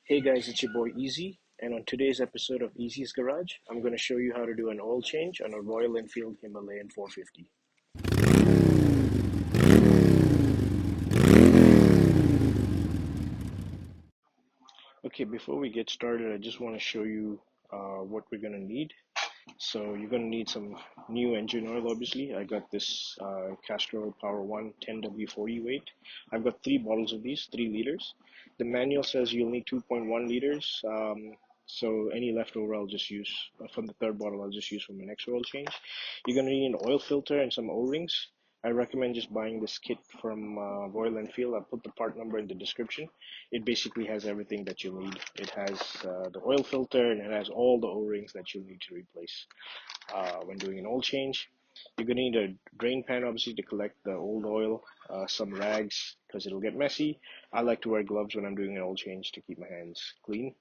Hey guys, it's your boy Easy, and on today's episode of Easy's Garage, I'm going to show you how to do an oil change on a Royal Enfield Himalayan 450. Okay, before we get started, I just want to show you what we're going to need. So you're going to need some new engine oil, obviously. I got this Castrol Power One 10W40 weight. I've got 3 bottles of these, 3 liters. The manual says you'll need 2.1 liters. So any leftover I'll just use from the 3rd bottle, I'll just use for my next oil change. You're going to need an oil filter and some O-rings. I recommend just buying this kit from Royal Enfield. I'll put the part number in the description. It basically has everything that you'll need. It has the oil filter and it has all the O-rings that you'll need to replace when doing an oil change. You're going to need a drain pan, obviously, to collect the old oil, some rags because it'll get messy. I like to wear gloves when I'm doing an oil change to keep my hands clean.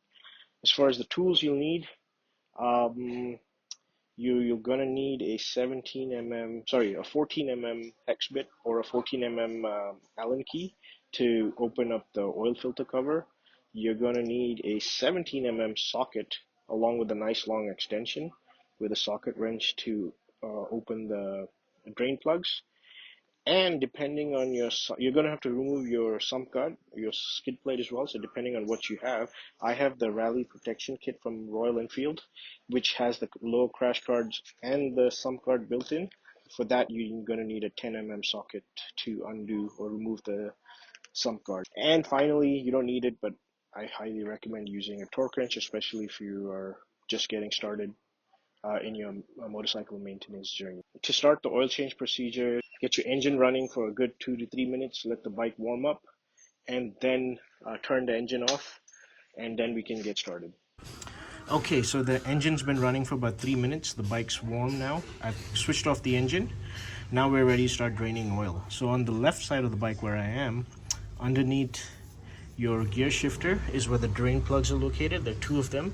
As far as the tools you'll need, um, you're gonna need a 14 mm hex bit or a 14 mm Allen key to open up the oil filter cover. You're gonna need a 17 mm socket along with a nice long extension with a socket wrench to open the drain plugs. And depending on you're going to have to remove your sump guard, your skid plate as well. So depending on what you have, I have the Rally Protection Kit from Royal Enfield, which has the low crash guards and the sump guard built in. For that, you're going to need a 10 mm socket to undo or remove the sump guard. And finally, you don't need it, but I highly recommend using a torque wrench, especially if you are just getting started in your motorcycle maintenance journey. To start the oil change procedure, get your engine running for a good 2 to 3 minutes, let the bike warm up, and then turn the engine off, and then we can get started. Okay, so the engine's been running for about 3 minutes. The bike's warm now. I've switched off the engine. Now we're ready to start draining oil. So on the left side of the bike where I am, underneath your gear shifter is where the drain plugs are located. There are 2 of them,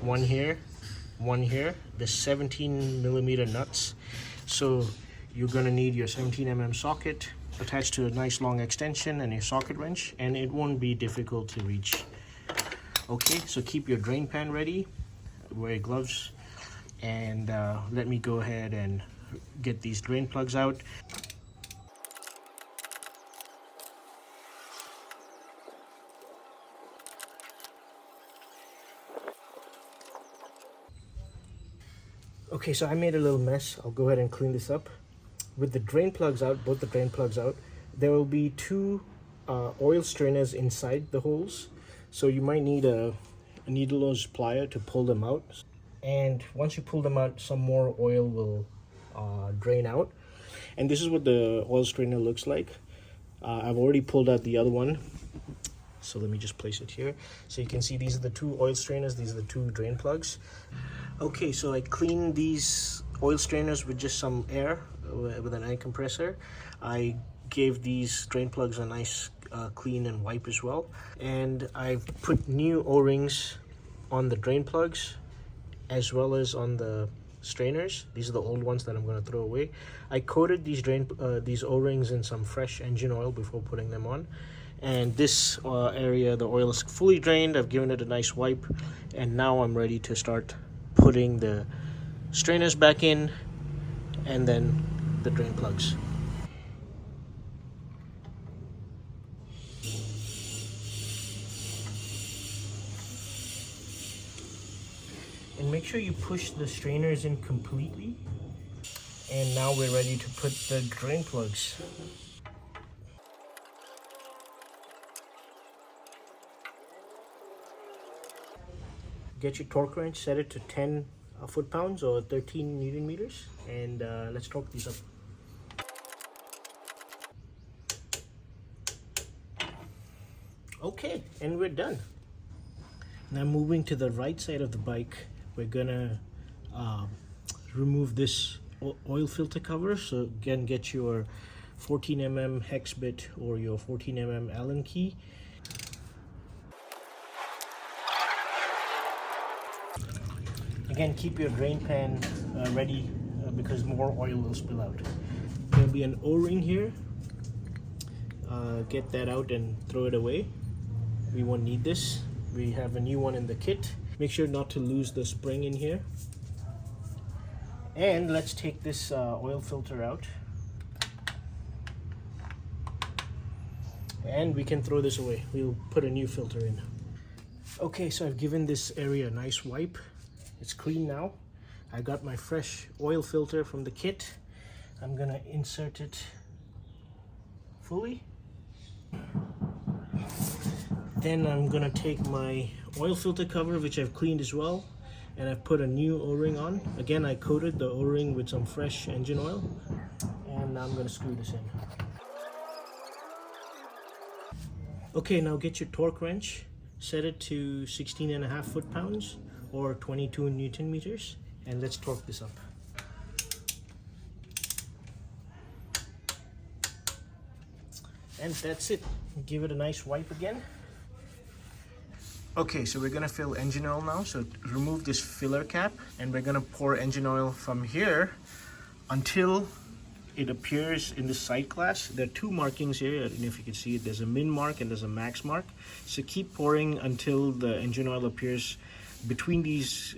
one here, one here. The 17 millimeter nuts. So you're gonna need your 17 mm socket attached to a nice long extension and your socket wrench, and it won't be difficult to reach. Okay, so keep your drain pan ready, wear your gloves, and let me go ahead and get these drain plugs out. Okay, so I made a little mess. I'll go ahead and clean this up. With the drain plugs out, both the drain plugs out, there will be 2 oil strainers inside the holes. So you might need a needle nose plier to pull them out. And once you pull them out, some more oil will drain out. And this is what the oil strainer looks like. I've already pulled out the other one. So let me just place it here. So you can see these are the 2 oil strainers. These are the 2 drain plugs. Okay, so I cleaned these oil strainers with just some air, with an air compressor. I gave these drain plugs a nice clean and wipe as well. And I've put new O-rings on the drain plugs as well as on the strainers. These are the old ones that I'm going to throw away. I coated these O-rings in some fresh engine oil before putting them on. And this area, the oil is fully drained. I've given it a nice wipe, and now I'm ready to start putting the strainers back in and then the drain plugs. And make sure you push the strainers in completely. And now we're ready to put the drain plugs. Get your torque wrench, set it to 10 foot-pounds or 13 Newton meters, and let's torque these up. Okay, and we're done. Now moving to the right side of the bike, we're gonna remove this oil filter cover. So again, get your 14 mm hex bit or your 14 mm Allen key. Again, keep your drain pan ready because more oil will spill out. There'll be an O-ring here. Get that out and throw it away. We won't need this. We have a new one in the kit. Make sure not to lose the spring in here. And let's take this oil filter out. And we can throw this away. We'll put a new filter in. Okay, so I've given this area a nice wipe. It's clean now. I got my fresh oil filter from the kit. I'm gonna insert it fully. Then I'm gonna take my oil filter cover, which I've cleaned as well, and I've put a new O-ring on. Again, I coated the O-ring with some fresh engine oil, and now I'm gonna screw this in. Okay, now get your torque wrench, set it to 16.5 foot-pounds or 22 Newton meters, and let's torque this up. And that's it. Give it a nice wipe again. Okay, so we're gonna fill engine oil now. So remove this filler cap, and we're gonna pour engine oil from here until it appears in the sight glass. There are two markings here. I don't know if you can see it. There's a min mark and there's a max mark. So keep pouring until the engine oil appears between these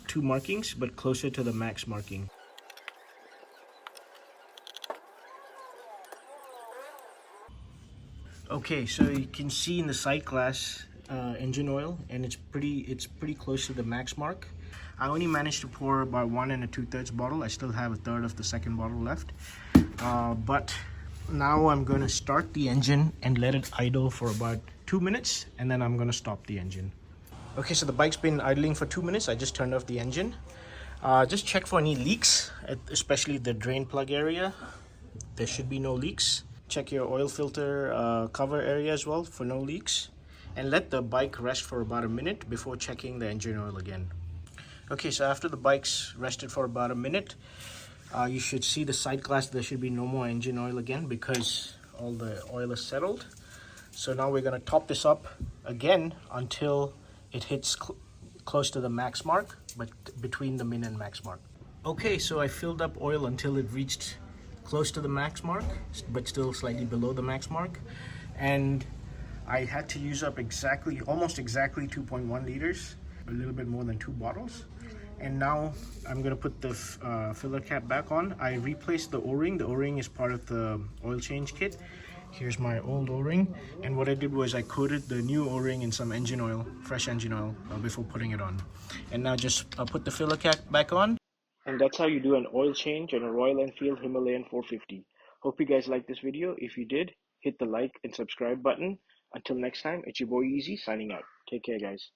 two markings, but closer to the max marking. Okay, so you can see in the sight glass engine oil, and it's pretty close to the max mark. I only managed to pour about 1 2/3 bottle. I still have a third of the second bottle left. But now I'm going to start the engine and let it idle for about 2 minutes, and then I'm going to stop the engine. Okay, so the bike's been idling for 2 minutes. I just turned off the engine. Just check for any leaks, especially the drain plug area. There should be no leaks. Check your oil filter cover area as well for no leaks, and let the bike rest for about a minute before checking the engine oil again. Okay, so after the bike's rested for about a minute, you should see the side glass. There should be no more engine oil again because all the oil is settled. So now we're going to top this up again until it hits close to the max mark, but between the min and max mark. Okay, so I filled up oil until it reached close to the max mark, but still slightly below the max mark. And I had to use up almost exactly 2.1 liters, a little bit more than 2 bottles. And now I'm gonna put the filler cap back on. I replaced the O-ring. The O-ring is part of the oil change kit. Here's my old O-ring. And what I did was I coated the new O-ring in some engine oil, fresh engine oil, before putting it on. And now just put the filler cap back on. And that's how you do an oil change on a Royal Enfield Himalayan 450. Hope you guys liked this video. If you did, hit the like and subscribe button. Until next time, it's your boy Easy signing out. Take care, guys.